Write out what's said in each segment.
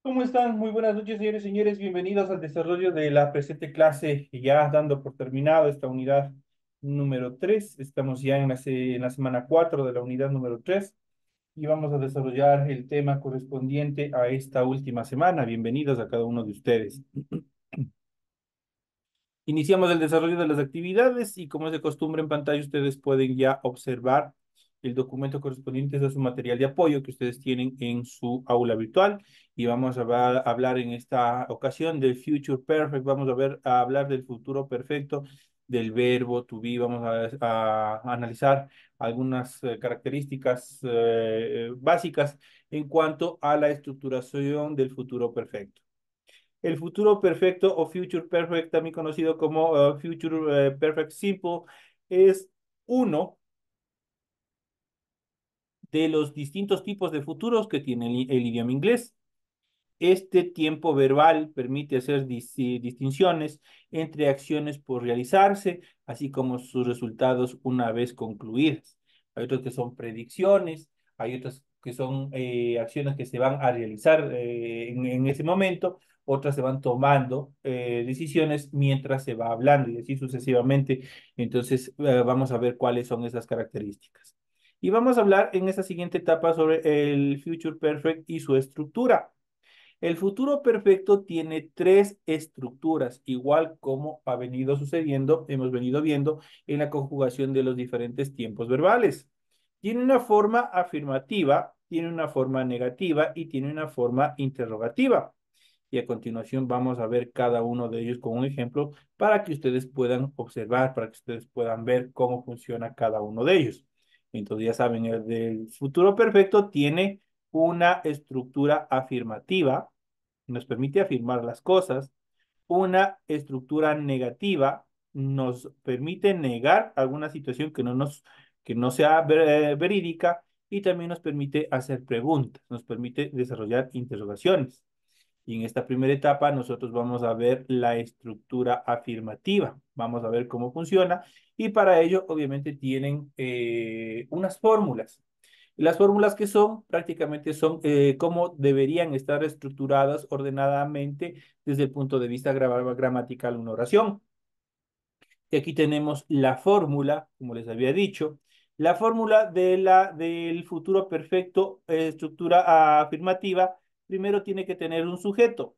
¿Cómo están? Muy buenas noches, señores y señores. Bienvenidos al desarrollo de la presente clase, ya dando por terminado esta unidad número 3. Estamos ya en la semana 4 de la unidad número 3 y vamos a desarrollar el tema correspondiente a esta última semana. Bienvenidos a cada uno de ustedes. Iniciamos el desarrollo de las actividades y como es de costumbre en pantalla ustedes pueden ya observar el documento correspondiente a su material de apoyo que ustedes tienen en su aula virtual y vamos a hablar en esta ocasión del future perfect, vamos a hablar del futuro perfecto, del verbo to be, vamos a analizar algunas características básicas en cuanto a la estructuración del futuro perfecto. El futuro perfecto o future perfect, también conocido como future perfect simple, es uno de los distintos tipos de futuros que tiene el idioma inglés. Este tiempo verbal permite hacer distinciones entre acciones por realizarse, así como sus resultados una vez concluidas. Hay otros que son predicciones, hay otras que son acciones que se van a realizar en ese momento, otras se van tomando decisiones mientras se va hablando y así sucesivamente. Entonces, vamos a ver cuáles son esas características. Y vamos a hablar en esta siguiente etapa sobre el Future Perfect y su estructura. El futuro perfecto tiene tres estructuras, igual como ha venido sucediendo, hemos venido viendo en la conjugación de los diferentes tiempos verbales. Tiene una forma afirmativa, tiene una forma negativa y tiene una forma interrogativa. Y a continuación vamos a ver cada uno de ellos con un ejemplo para que ustedes puedan observar, para que ustedes puedan ver cómo funciona cada uno de ellos. Entonces ya saben, el del futuro perfecto tiene una estructura afirmativa, nos permite afirmar las cosas. Una estructura negativa nos permite negar alguna situación que no sea verídica y también nos permite hacer preguntas, nos permite desarrollar interrogaciones. Y en esta primera etapa nosotros vamos a ver la estructura afirmativa, vamos a ver cómo funciona y para ello obviamente tienen unas fórmulas. Las fórmulas que son prácticamente son cómo deberían estar estructuradas ordenadamente desde el punto de vista gramatical una oración. Y aquí tenemos la fórmula, como les había dicho, la fórmula del futuro perfecto, estructura afirmativa, primero tiene que tener un sujeto.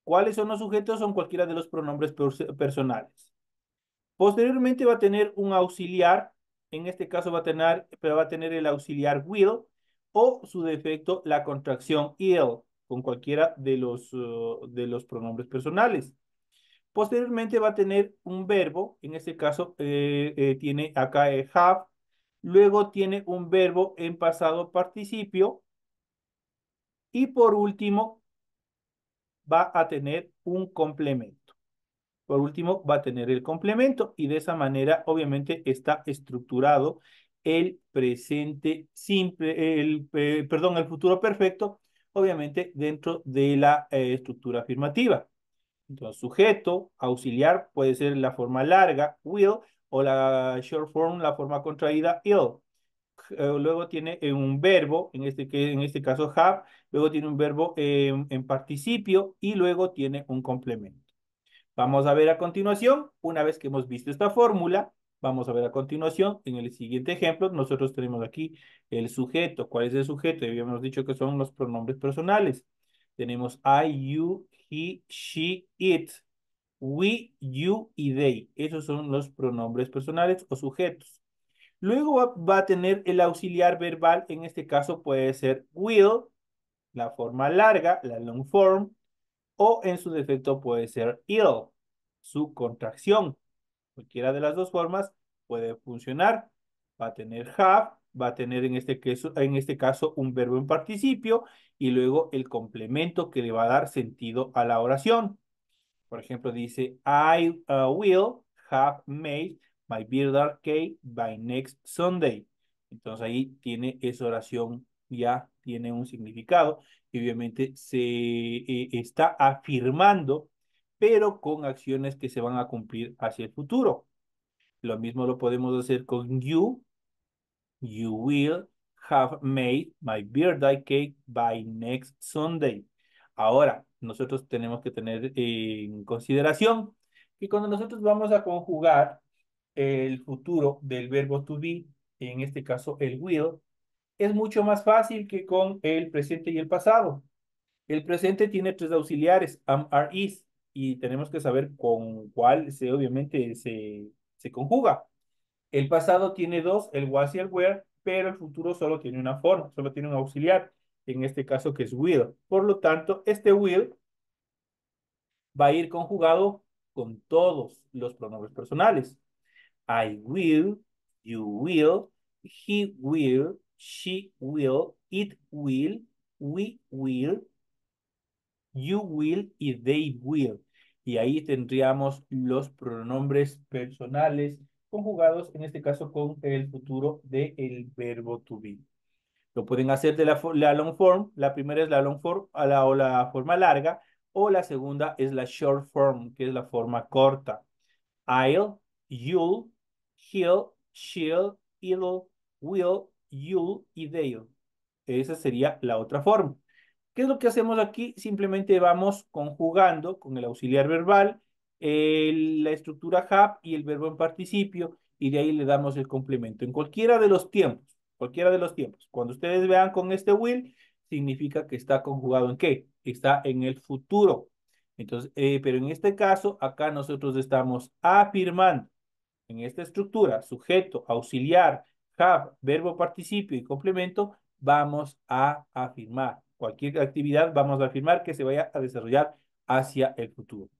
¿Cuáles son los sujetos? Son cualquiera de los pronombres personales. Posteriormente va a tener un auxiliar, en este caso va a tener el auxiliar will o su defecto la contracción ill con cualquiera de los pronombres personales. Posteriormente va a tener un verbo, en este caso tiene acá el have, luego tiene un verbo en pasado participio y por último va a tener un complemento. Por último, va a tener el complemento y de esa manera, obviamente, está estructurado el presente simple, perdón, el futuro perfecto, obviamente, dentro de la estructura afirmativa. Entonces, sujeto, auxiliar, puede ser la forma larga, will, o la short form, la forma contraída, ill. Luego tiene un verbo, en este caso have, luego tiene un verbo en participio y luego tiene un complemento. Vamos a ver a continuación, una vez que hemos visto esta fórmula, vamos a ver a continuación, en el siguiente ejemplo, nosotros tenemos aquí el sujeto. ¿Cuál es el sujeto? Ya habíamos dicho que son los pronombres personales. Tenemos I, you, he, she, it, we, you y they. Esos son los pronombres personales o sujetos. Luego va a tener el auxiliar verbal, en este caso puede ser will, la forma larga, la long form, o en su defecto puede ser ill, su contracción. Cualquiera de las dos formas puede funcionar. Va a tener have, va a tener en este caso un verbo en participio y luego el complemento que le va a dar sentido a la oración. Por ejemplo, dice, I will have made my birthday cake by next Sunday. Entonces ahí tiene esa oración, ya tiene un significado y obviamente se está afirmando, pero con acciones que se van a cumplir hacia el futuro. Lo mismo lo podemos hacer con you. You will have made my birthday cake by next Sunday. Ahora, nosotros tenemos que tener en consideración que cuando nosotros vamos a conjugar el futuro del verbo to be, en este caso el will, es mucho más fácil que con el presente y el pasado. El presente tiene tres auxiliares, am, are, is, y tenemos que saber con cuál obviamente se conjuga. El pasado tiene dos, el was y el were, pero el futuro solo tiene una forma, solo tiene un auxiliar, en este caso que es will. Por lo tanto, este will va a ir conjugado con todos los pronombres personales. I will, you will, he will, she will, it will, we will, you will y they will. Y ahí tendríamos los pronombres personales conjugados, en este caso con el futuro del verbo to be. Lo pueden hacer de la long form. La primera es la long form o la forma larga, o la segunda es la short form, que es la forma corta. I'll, you'll, he'll, she'll, it'll, will, you'll y they'll. Esa sería la otra forma. ¿Qué es lo que hacemos aquí? Simplemente vamos conjugando con el auxiliar verbal, la estructura have y el verbo en participio, y de ahí le damos el complemento. En cualquiera de los tiempos, cualquiera de los tiempos. Cuando ustedes vean con este will, significa que está conjugado ¿en qué? Está en el futuro. Entonces, pero en este caso, acá nosotros estamos afirmando en esta estructura, sujeto, auxiliar, have, verbo participio y complemento, vamos a afirmar. Cualquier actividad vamos a afirmar que se vaya a desarrollar hacia el futuro.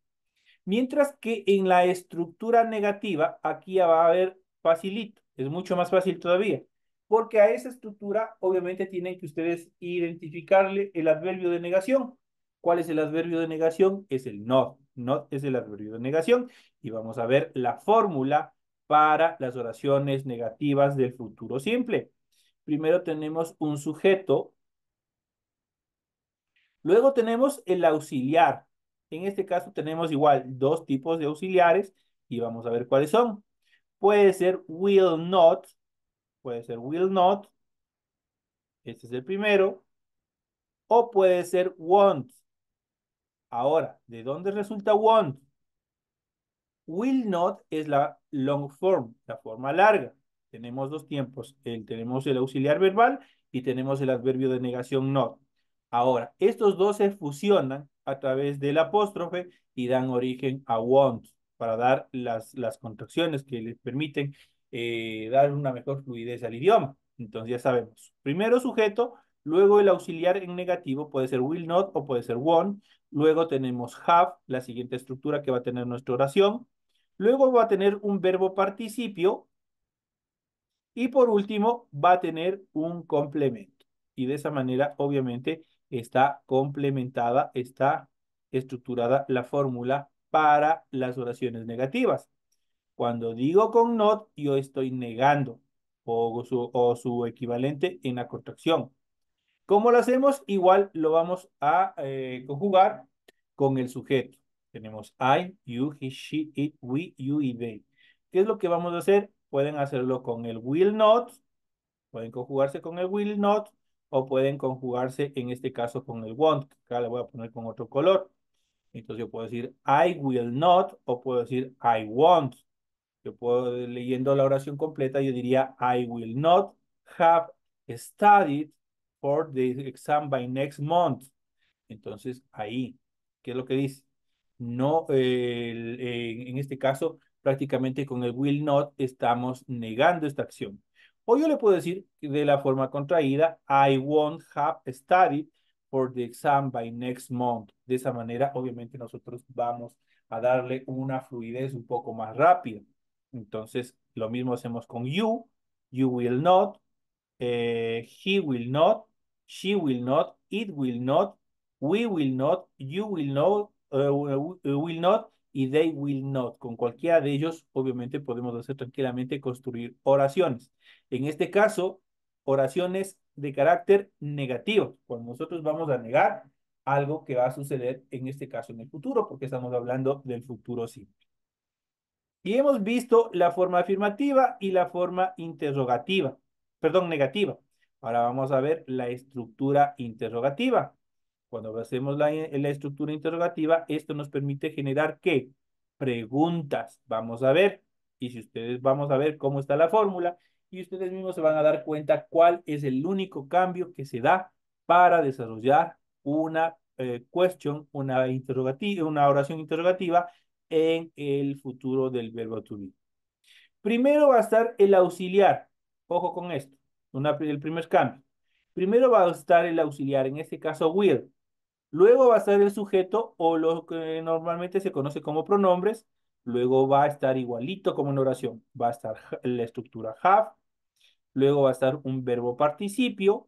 Mientras que en la estructura negativa, aquí ya va a haber facilito, es mucho más fácil todavía, porque a esa estructura obviamente tienen que ustedes identificarle el adverbio de negación. ¿Cuál es el adverbio de negación? Es el not. Not es el adverbio de negación y vamos a ver la fórmula para las oraciones negativas del futuro simple. Primero tenemos un sujeto. Luego tenemos el auxiliar. En este caso tenemos igual dos tipos de auxiliares y vamos a ver cuáles son. Puede ser will not, puede ser will not, este es el primero, o puede ser won't. Ahora, ¿de dónde resulta won't? Will not es la long form, la forma larga. Tenemos dos tiempos. Tenemos el auxiliar verbal y tenemos el adverbio de negación not. Ahora, estos dos se fusionan a través del apóstrofe y dan origen a want para dar las contracciones que les permiten dar una mejor fluidez al idioma. Entonces ya sabemos. Primero sujeto, luego el auxiliar en negativo puede ser will not o puede ser won't. Luego tenemos have, la siguiente estructura que va a tener nuestra oración. Luego va a tener un verbo participio y por último va a tener un complemento. Y de esa manera, obviamente, está complementada, está estructurada la fórmula para las oraciones negativas. Cuando digo con not, yo estoy negando o su equivalente en la contracción. ¿Cómo lo hacemos? Igual lo vamos a conjugar con el sujeto. Tenemos I, you, he, she, it, we, you y they. ¿Qué es lo que vamos a hacer? Pueden hacerlo con el will not, pueden conjugarse con el will not, o pueden conjugarse en este caso con el won't. Acá le voy a poner con otro color. Entonces yo puedo decir I will not o puedo decir I won't. Yo puedo, leyendo la oración completa, yo diría, I will not have studied for the exam by next month. Entonces, ahí, ¿qué es lo que dice? No, en este caso, prácticamente con el will not estamos negando esta acción. O yo le puedo decir de la forma contraída, I won't have studied for the exam by next month. De esa manera, obviamente, nosotros vamos a darle una fluidez un poco más rápida. Entonces, lo mismo hacemos con you will not, he will not, she will not, it will not, we will not, you will not, will not y they will not. Con cualquiera de ellos, obviamente, podemos hacer tranquilamente construir oraciones. En este caso, oraciones de carácter negativo, cuando nosotros vamos a negar algo que va a suceder, en este caso, en el futuro, porque estamos hablando del futuro simple. Y hemos visto la forma afirmativa y la forma interrogativa, perdón, negativa. Ahora vamos a ver la estructura interrogativa. Cuando hacemos la estructura interrogativa, esto nos permite generar ¿qué? Preguntas. Vamos a ver. Y si ustedes vamos a ver cómo está la fórmula y ustedes mismos se van a dar cuenta cuál es el único cambio que se da para desarrollar una question, una interrogativa, una oración interrogativa en el futuro del verbo to be. Primero va a estar el auxiliar. Ojo con esto. El primer cambio. Primero va a estar el auxiliar, en este caso will. Luego va a estar el sujeto o lo que normalmente se conoce como pronombres. Luego va a estar igualito como en oración. Va a estar la estructura have. Luego va a estar un verbo participio.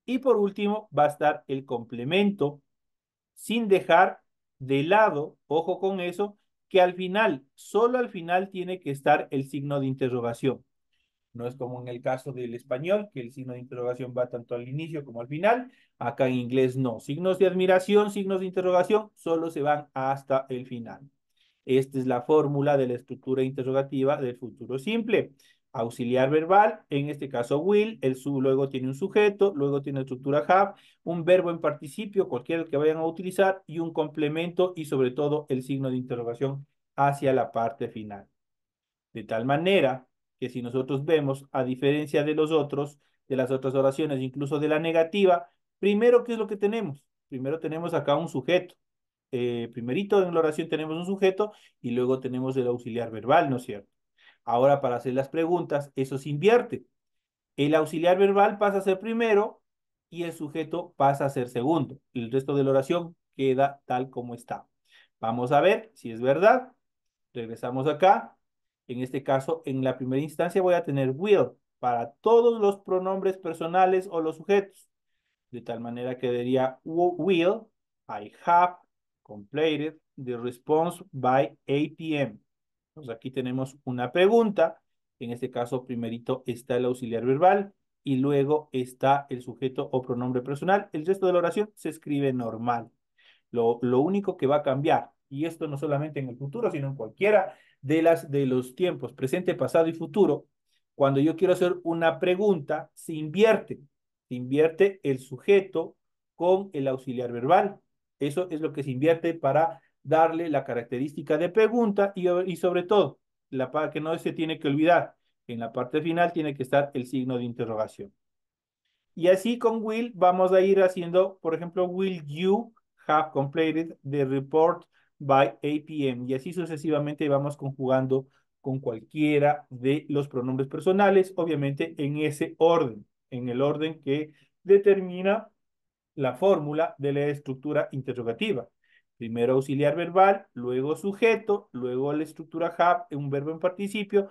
Y por último va a estar el complemento sin dejar de lado, ojo con eso, que al final, solo al final tiene que estar el signo de interrogación. No es como en el caso del español, que el signo de interrogación va tanto al inicio como al final. Acá en inglés no. Signos de admiración, signos de interrogación, solo se van hasta el final. Esta es la fórmula de la estructura interrogativa del futuro simple. Auxiliar verbal, en este caso will, luego tiene un sujeto, luego tiene estructura have, un verbo en participio, cualquiera que vayan a utilizar, y un complemento y sobre todo el signo de interrogación hacia la parte final. De tal manera que si nosotros vemos, a diferencia de los otros, de las otras oraciones, incluso de la negativa, primero, ¿qué es lo que tenemos? Primero tenemos acá un sujeto. Primerito en la oración tenemos un sujeto y luego tenemos el auxiliar verbal, ¿no es cierto? Ahora, para hacer las preguntas, eso se invierte. El auxiliar verbal pasa a ser primero y el sujeto pasa a ser segundo. El resto de la oración queda tal como está. Vamos a ver si es verdad. Regresamos acá. En este caso, en la primera instancia voy a tener will para todos los pronombres personales o los sujetos. De tal manera que diría will, I have completed the response by 8 p.m. Entonces aquí tenemos una pregunta. En este caso, primerito está el auxiliar verbal y luego está el sujeto o pronombre personal. El resto de la oración se escribe normal. Lo único que va a cambiar, y esto no solamente en el futuro, sino en cualquiera de los tiempos, presente, pasado y futuro, cuando yo quiero hacer una pregunta, se invierte el sujeto con el auxiliar verbal. Eso es lo que se invierte para darle la característica de pregunta y sobre todo, la parte que no se tiene que olvidar, en la parte final tiene que estar el signo de interrogación. Y así con will vamos a ir haciendo, por ejemplo, will you have completed the report by 8 p.m. Y así sucesivamente vamos conjugando con cualquiera de los pronombres personales, obviamente en ese orden, en el orden que determina la fórmula de la estructura interrogativa. Primero auxiliar verbal, luego sujeto, luego la estructura have, un verbo en participio,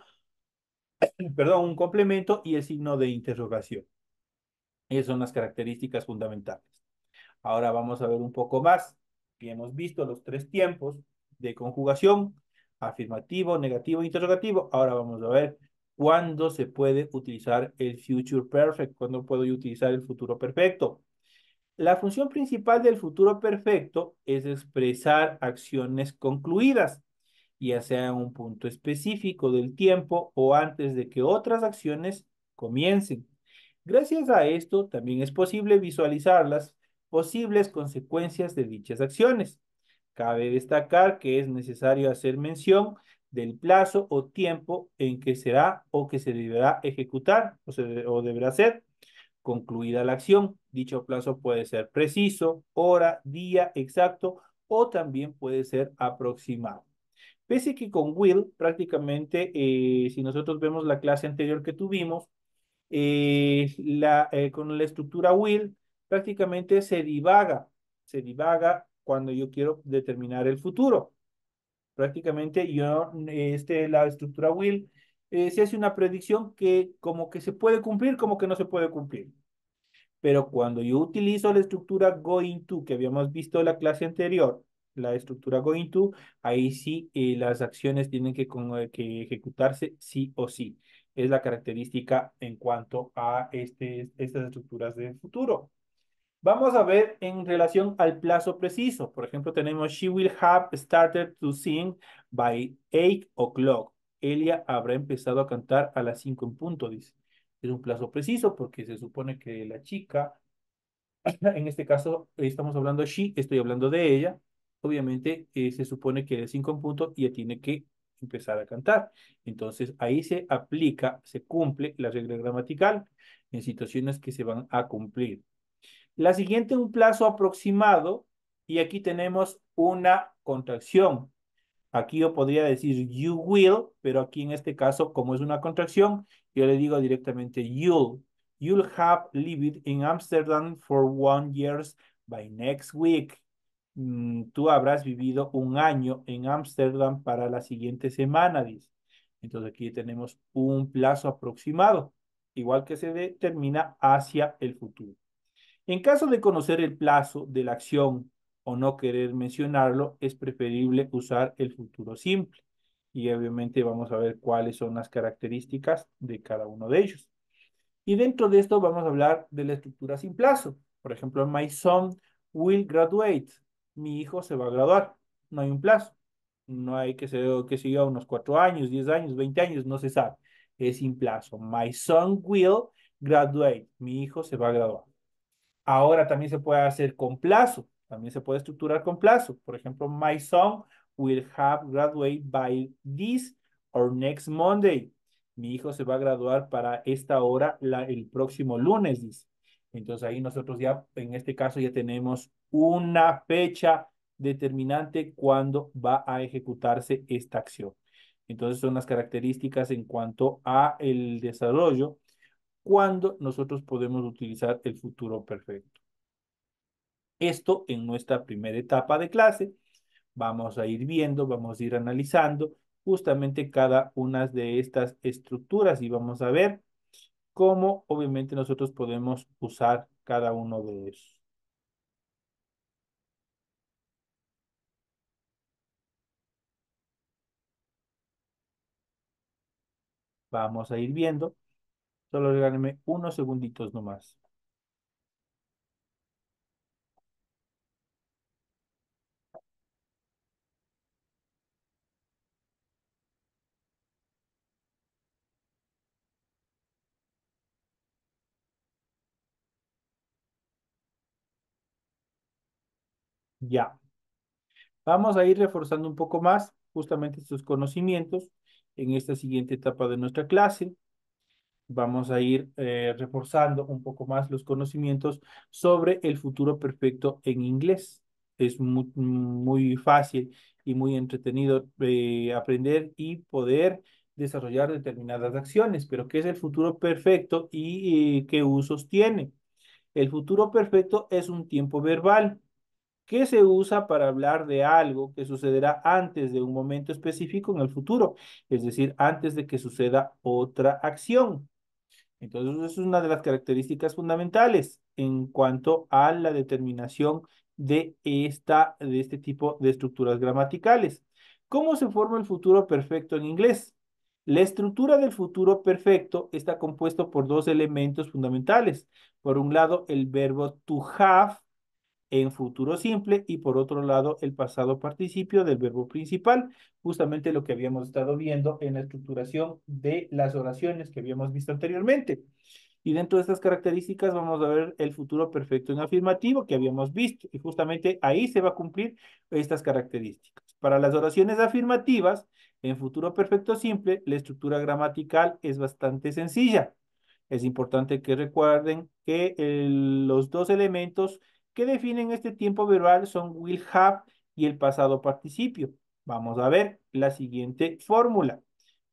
perdón, un complemento y el signo de interrogación. Esas son las características fundamentales. Ahora vamos a ver un poco más. Y hemos visto los tres tiempos de conjugación, afirmativo, negativo, interrogativo. Ahora vamos a ver cuándo se puede utilizar el future perfect, cuándo puedo yo utilizar el futuro perfecto. La función principal del futuro perfecto es expresar acciones concluidas, ya sea en un punto específico del tiempo o antes de que otras acciones comiencen. Gracias a esto, también es posible visualizar las posibles consecuencias de dichas acciones. Cabe destacar que es necesario hacer mención del plazo o tiempo en que será o que se deberá ejecutar o deberá ser concluida la acción. Dicho plazo puede ser preciso, hora, día exacto o también puede ser aproximado. Pese que con will prácticamente, si nosotros vemos la clase anterior que tuvimos, con la estructura will prácticamente se divaga cuando yo quiero determinar el futuro. Prácticamente la estructura will se hace una predicción que como que se puede cumplir, como que no se puede cumplir. Pero cuando yo utilizo la estructura going to, que habíamos visto en la clase anterior, la estructura going to, ahí sí las acciones tienen que ejecutarse sí o sí. Es la característica en cuanto a estas estructuras de futuro. Vamos a ver en relación al plazo preciso. Por ejemplo, tenemos She will have started to sing by 8 o'clock. Ella habrá empezado a cantar a las 5 en punto, dice. Es un plazo preciso porque se supone que la chica, en este caso estamos hablando de she, estoy hablando de ella. Obviamente se supone que a las 5 en punto ella tiene que empezar a cantar. Entonces ahí se aplica, se cumple la regla gramatical en situaciones que se van a cumplir. La siguiente, un plazo aproximado, y aquí tenemos una contracción. Aquí yo podría decir you will, pero aquí en este caso, como es una contracción, yo le digo directamente you'll. You'll have lived in Amsterdam for 1 year by next week. Tú habrás vivido un año en Ámsterdam para la siguiente semana, dice. Entonces aquí tenemos un plazo aproximado, igual que se determina hacia el futuro. En caso de conocer el plazo de la acción o no querer mencionarlo, es preferible usar el futuro simple. Y obviamente vamos a ver cuáles son las características de cada uno de ellos. Y dentro de esto vamos a hablar de la estructura sin plazo. Por ejemplo, my son will graduate. Mi hijo se va a graduar. No hay un plazo. No hay que siga unos 4 años, 10 años, 20 años, no se sabe. Es sin plazo. My son will graduate. Mi hijo se va a graduar. Ahora también se puede hacer con plazo, también se puede estructurar con plazo. Por ejemplo, my son will have graduated by this or next Monday. Mi hijo se va a graduar para esta hora el próximo lunes, dice. Entonces ahí nosotros ya, en este caso, ya tenemos una fecha determinante cuando va a ejecutarse esta acción. Entonces son las características en cuanto a el desarrollo cuando nosotros podemos utilizar el futuro perfecto. Esto en nuestra primera etapa de clase. Vamos a ir viendo, vamos a ir analizando justamente cada una de estas estructuras y vamos a ver cómo obviamente nosotros podemos usar cada uno de ellos. Vamos a ir viendo. Solo regálenme unos segunditos nomás. Ya. Vamos a ir reforzando un poco más justamente estos conocimientos en esta siguiente etapa de nuestra clase. Vamos a ir reforzando un poco más los conocimientos sobre el futuro perfecto en inglés. Es muy fácil y muy entretenido aprender y poder desarrollar determinadas acciones. Pero ¿qué es el futuro perfecto y qué usos tiene? El futuro perfecto es un tiempo verbal que se usa para hablar de algo que sucederá antes de un momento específico en el futuro, es decir, antes de que suceda otra acción. Entonces, eso es una de las características fundamentales en cuanto a la determinación de este tipo de estructuras gramaticales. ¿Cómo se forma el futuro perfecto en inglés? La estructura del futuro perfecto está compuesto por dos elementos fundamentales. Por un lado, el verbo to have en futuro simple y por otro lado el pasado participio del verbo principal, justamente lo que habíamos estado viendo en la estructuración de las oraciones que habíamos visto anteriormente. Y dentro de estas características vamos a ver el futuro perfecto en afirmativo que habíamos visto y justamente ahí se va a cumplir estas características. Para las oraciones afirmativas, en futuro perfecto simple, la estructura gramatical es bastante sencilla. Es importante que recuerden que los dos elementos que definen este tiempo verbal son will have y el pasado participio. Vamos a ver la siguiente fórmula.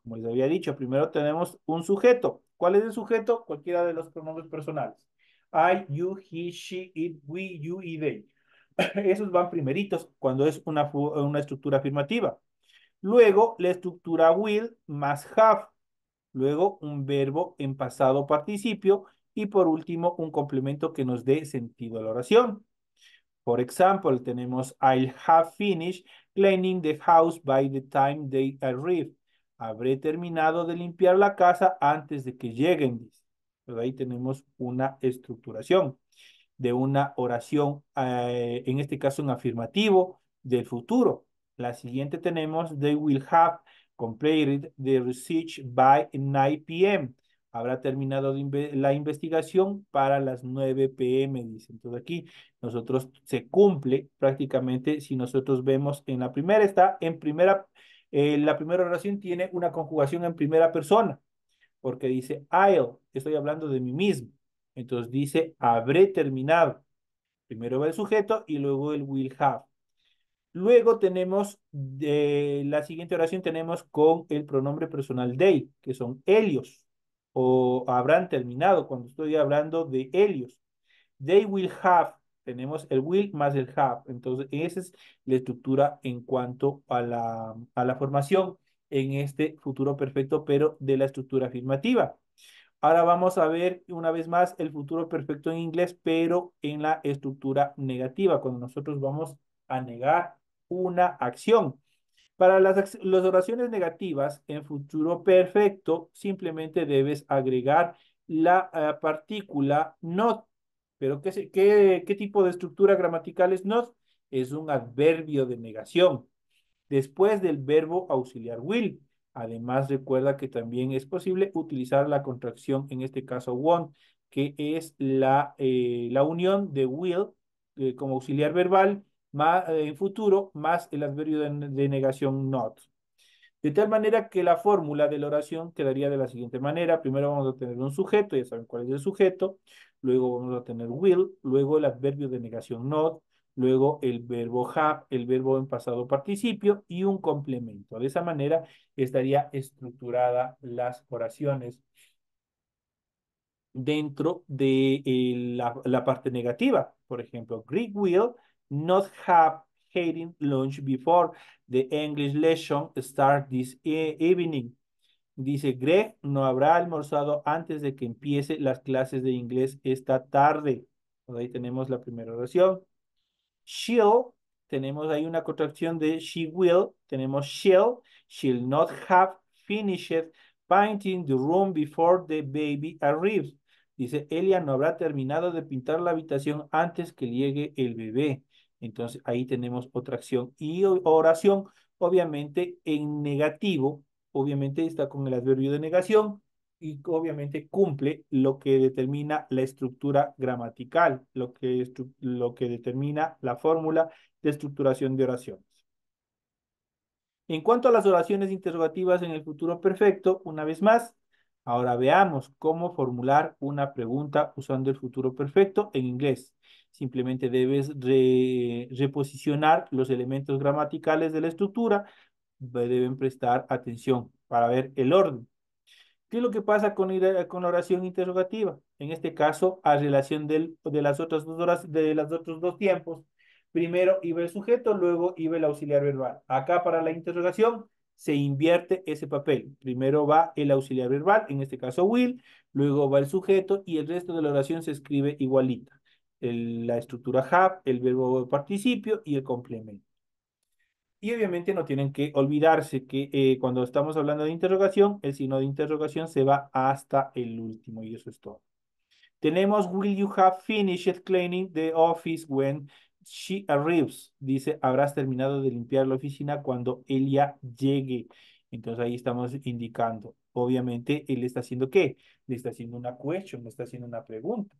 Como les había dicho, primero tenemos un sujeto. ¿Cuál es el sujeto? Cualquiera de los pronombres personales. I, you, he, she, it, we, you y they. Esos van primeritos cuando es una estructura afirmativa. Luego, la estructura will más have. Luego, un verbo en pasado participio. Y por último, un complemento que nos dé sentido a la oración. Por ejemplo, tenemos I'll have finished cleaning the house by the time they arrive. Habré terminado de limpiar la casa antes de que lleguen. Dice. Pero ahí tenemos una estructuración. de una oración, en este caso en afirmativo, del futuro. La siguiente tenemos, they will have completed the research by 9 p.m. Habrá terminado la investigación para las 9 p.m., dice. Entonces aquí nosotros se cumple prácticamente si nosotros vemos en la primera, está en primera, la primera oración tiene una conjugación en primera persona, porque dice I'll, estoy hablando de mí mismo. Entonces dice habré terminado. Primero va el sujeto y luego el will have. Luego tenemos la siguiente oración tenemos con el pronombre personal they, que son ellos, o habrán terminado cuando estoy hablando de ellos. They will have, tenemos el will más el have. Entonces, esa es la estructura en cuanto a la formación en este futuro perfecto, pero de la estructura afirmativa. Ahora vamos a ver una vez más el futuro perfecto en inglés, pero en la estructura negativa, cuando nosotros vamos a negar una acción. Para las oraciones negativas en futuro perfecto, simplemente debes agregar la partícula not. Pero ¿qué tipo de estructura gramatical es not? Es un adverbio de negación después del verbo auxiliar will. Además, recuerda que también es posible utilizar la contracción, en este caso want, que es la unión de will como auxiliar verbal más, en futuro más el adverbio de negación not. De tal manera que la fórmula de la oración quedaría de la siguiente manera. Primero vamos a tener un sujeto, ya saben cuál es el sujeto. Luego vamos a tener will, luego el adverbio de negación not, luego el verbo have, el verbo en pasado participio y un complemento. De esa manera estaría estructurada las oraciones dentro de la parte negativa. Por ejemplo, Greg will not have eaten lunch before the English lesson starts this evening. Dice, Greg no habrá almorzado antes de que empiece las clases de inglés esta tarde. Pues ahí tenemos la primera oración. She'll, tenemos ahí una contracción de she will, tenemos she'll not have finished painting the room before the baby arrives. Dice, Elia no habrá terminado de pintar la habitación antes que llegue el bebé. Entonces ahí tenemos otra acción y oración, obviamente en negativo, obviamente está con el adverbio de negación y obviamente cumple lo que determina la estructura gramatical, lo que determina la fórmula de estructuración de oraciones. En cuanto a las oraciones interrogativas en el futuro perfecto, una vez más, ahora veamos cómo formular una pregunta usando el futuro perfecto en inglés. Simplemente debes reposicionar los elementos gramaticales de la estructura, deben prestar atención para ver el orden. ¿Qué es lo que pasa con la oración interrogativa? En este caso, a relación de las otras dos horas, de los otros dos tiempos, primero iba el sujeto, luego iba el auxiliar verbal. Acá para la interrogación se invierte ese papel. Primero va el auxiliar verbal, en este caso will, luego va el sujeto y el resto de la oración se escribe igualita. La estructura have, el verbo participio y el complemento. Y obviamente no tienen que olvidarse que cuando estamos hablando de interrogación, el signo de interrogación se va hasta el último y eso es todo. Tenemos, will you have finished cleaning the office when she arrives? Dice, habrás terminado de limpiar la oficina cuando ella llegue. Entonces ahí estamos indicando. Obviamente, él está haciendo ¿qué? Le está haciendo una question, le está haciendo una pregunta.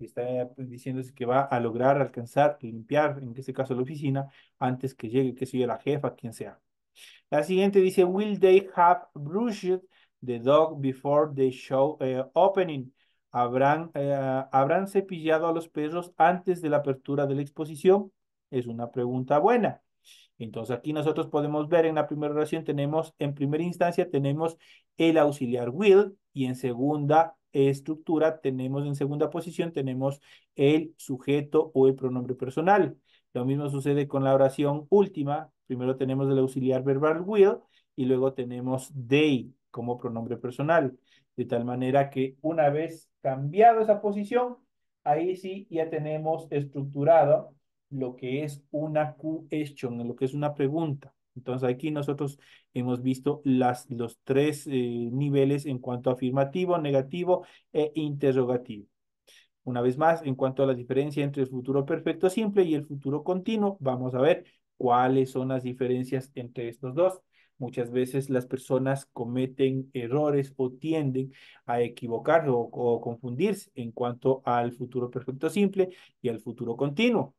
Le está diciendo que va a lograr alcanzar, limpiar, en este caso la oficina, antes que llegue, que sea la jefa, quien sea. La siguiente dice, will they have brushed the dog before the show opening? ¿Habrán cepillado a los perros antes de la apertura de la exposición? Es una pregunta buena. Entonces aquí nosotros podemos ver en la primera oración tenemos, en primera instancia tenemos el auxiliar will y en segunda estructura tenemos, en segunda posición tenemos el sujeto o el pronombre personal. Lo mismo sucede con la oración última. Primero tenemos el auxiliar verbal will y luego tenemos they como pronombre personal. De tal manera que una vez cambiado esa posición, ahí sí ya tenemos estructurado lo que es una question, lo que es una pregunta. Entonces aquí nosotros hemos visto los tres niveles en cuanto a afirmativo, negativo e interrogativo. Una vez más, en cuanto a la diferencia entre el futuro perfecto simple y el futuro continuo, vamos a ver cuáles son las diferencias entre estos dos. Muchas veces las personas cometen errores o tienden a equivocarse o confundirse en cuanto al futuro perfecto simple y al futuro continuo.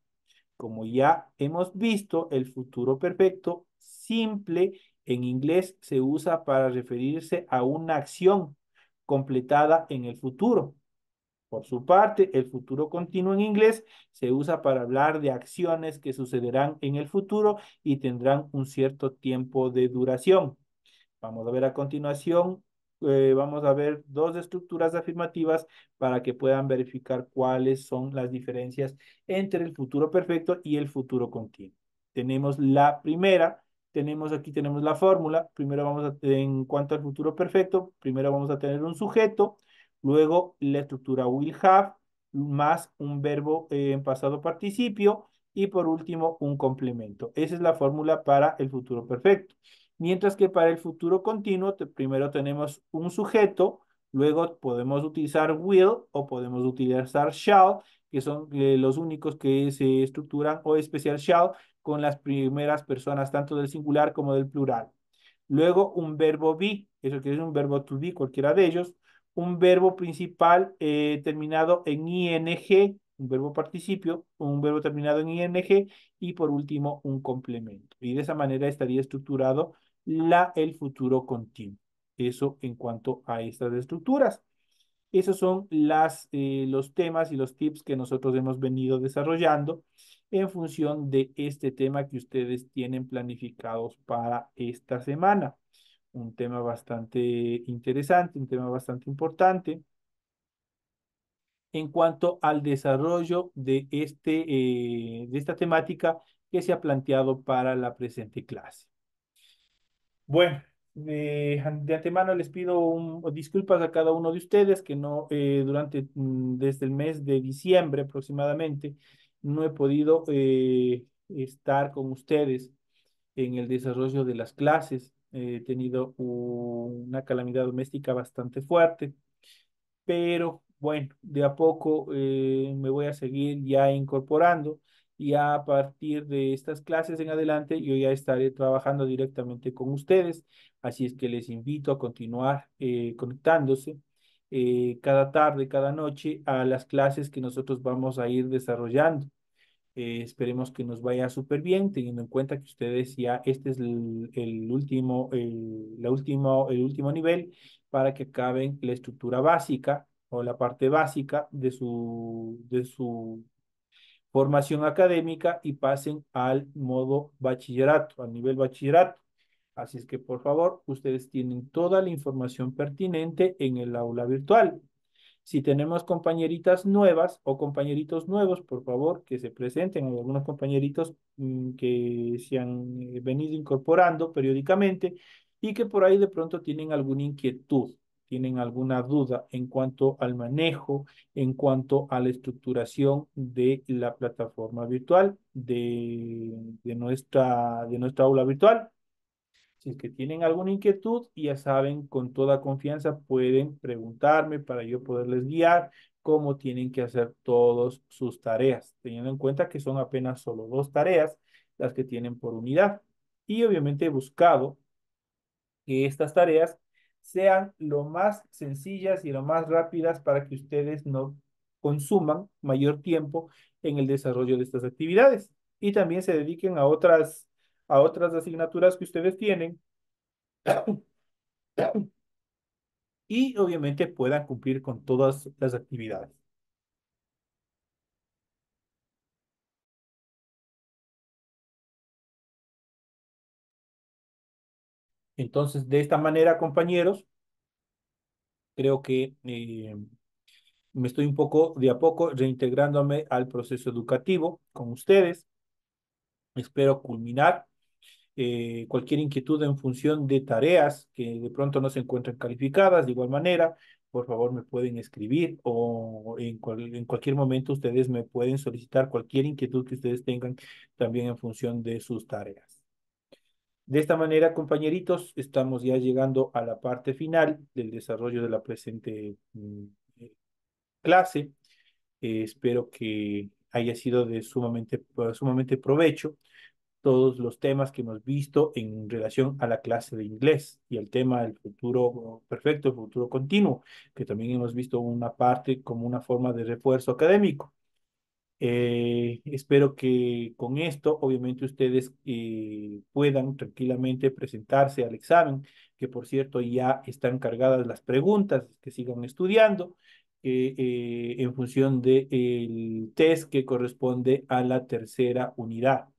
Como ya hemos visto, el futuro perfecto simple en inglés se usa para referirse a una acción completada en el futuro. Por su parte, el futuro continuo en inglés se usa para hablar de acciones que sucederán en el futuro y tendrán un cierto tiempo de duración. Vamos a ver a continuación, vamos a ver dos estructuras afirmativas para que puedan verificar cuáles son las diferencias entre el futuro perfecto y el futuro continuo. Tenemos la primera, tenemos la fórmula. Primero en cuanto al futuro perfecto, primero vamos a tener un sujeto, luego la estructura will have, más un verbo en pasado participio y por último un complemento. Esa es la fórmula para el futuro perfecto. Mientras que para el futuro continuo, primero tenemos un sujeto, luego podemos utilizar will o podemos utilizar shall, que son los únicos que se estructuran, o especial shall con las primeras personas, tanto del singular como del plural. Luego un verbo be, eso quiere decir un verbo to be, cualquiera de ellos. Un verbo principal terminado en ing, un verbo participio, un verbo terminado en ing y por último un complemento. Y de esa manera estaría estructurado el futuro continuo. Eso en cuanto a estas estructuras. Esos son los temas y los tips que nosotros hemos venido desarrollando en función de este tema que ustedes tienen planificados para esta semana. Un tema bastante interesante, un tema bastante importante en cuanto al desarrollo de esta temática que se ha planteado para la presente clase. Bueno, de antemano les pido disculpas a cada uno de ustedes que no, desde el mes de diciembre aproximadamente, no he podido estar con ustedes en el desarrollo de las clases. He tenido una calamidad doméstica bastante fuerte, pero bueno, de a poco me voy a seguir ya incorporando y a partir de estas clases en adelante yo ya estaré trabajando directamente con ustedes, así es que les invito a continuar conectándose cada tarde, cada noche a las clases que nosotros vamos a ir desarrollando. Esperemos que nos vaya súper bien, teniendo en cuenta que ustedes ya este es el último nivel para que acaben la estructura básica o la parte básica de su formación académica y pasen al modo bachillerato, al nivel bachillerato. Así es que, por favor, ustedes tienen toda la información pertinente en el aula virtual. Si tenemos compañeritas nuevas o compañeritos nuevos, por favor, que se presenten. Hay algunos compañeritos que se han venido incorporando periódicamente y que por ahí de pronto tienen alguna inquietud, tienen alguna duda en cuanto al manejo, en cuanto a la estructuración de la plataforma virtual de nuestra aula virtual. Si es que tienen alguna inquietud, ya saben, con toda confianza pueden preguntarme para yo poderles guiar cómo tienen que hacer todas sus tareas, teniendo en cuenta que son apenas solo dos tareas las que tienen por unidad. Y obviamente he buscado que estas tareas sean lo más sencillas y lo más rápidas para que ustedes no consuman mayor tiempo en el desarrollo de estas actividades y también se dediquen a otras asignaturas que ustedes tienen y obviamente puedan cumplir con todas las actividades. Entonces, de esta manera, compañeros, creo que me estoy un poco de a poco reintegrándome al proceso educativo con ustedes. Espero culminar cualquier inquietud en función de tareas que de pronto no se encuentren calificadas. De igual manera, por favor, me pueden escribir o en cualquier momento ustedes me pueden solicitar cualquier inquietud que ustedes tengan también en función de sus tareas. De esta manera, compañeritos, estamos ya llegando a la parte final del desarrollo de la presente clase. Espero que haya sido de sumamente provecho todos los temas que hemos visto en relación a la clase de inglés y el tema del futuro perfecto, el futuro continuo, que también hemos visto una parte como una forma de refuerzo académico. Espero que con esto, obviamente, ustedes puedan tranquilamente presentarse al examen, que por cierto ya están cargadas las preguntas, que sigan estudiando en función del test que corresponde a la tercera unidad.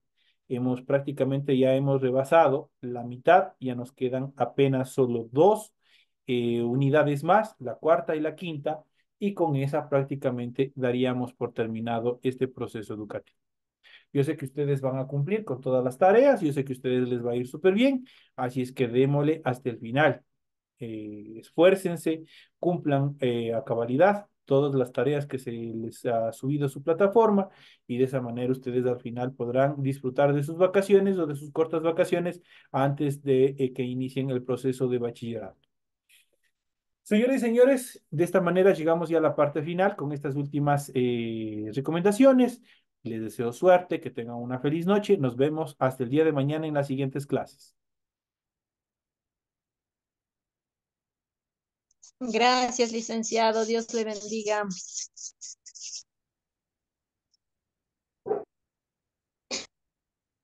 Prácticamente ya hemos rebasado la mitad, ya nos quedan apenas solo dos unidades más, la cuarta y la quinta, y con esa prácticamente daríamos por terminado este proceso educativo. Yo sé que ustedes van a cumplir con todas las tareas, yo sé que a ustedes les va a ir súper bien, así es que démosle hasta el final. Esfuércense, cumplan a cabalidad todas las tareas que se les ha subido a su plataforma y de esa manera ustedes al final podrán disfrutar de sus vacaciones o de sus cortas vacaciones antes de que inicien el proceso de bachillerato. Señores y señores, de esta manera llegamos ya a la parte final con estas últimas recomendaciones. Les deseo suerte, que tengan una feliz noche. Nos vemos hasta el día de mañana en las siguientes clases. Gracias, licenciado. Dios le bendiga.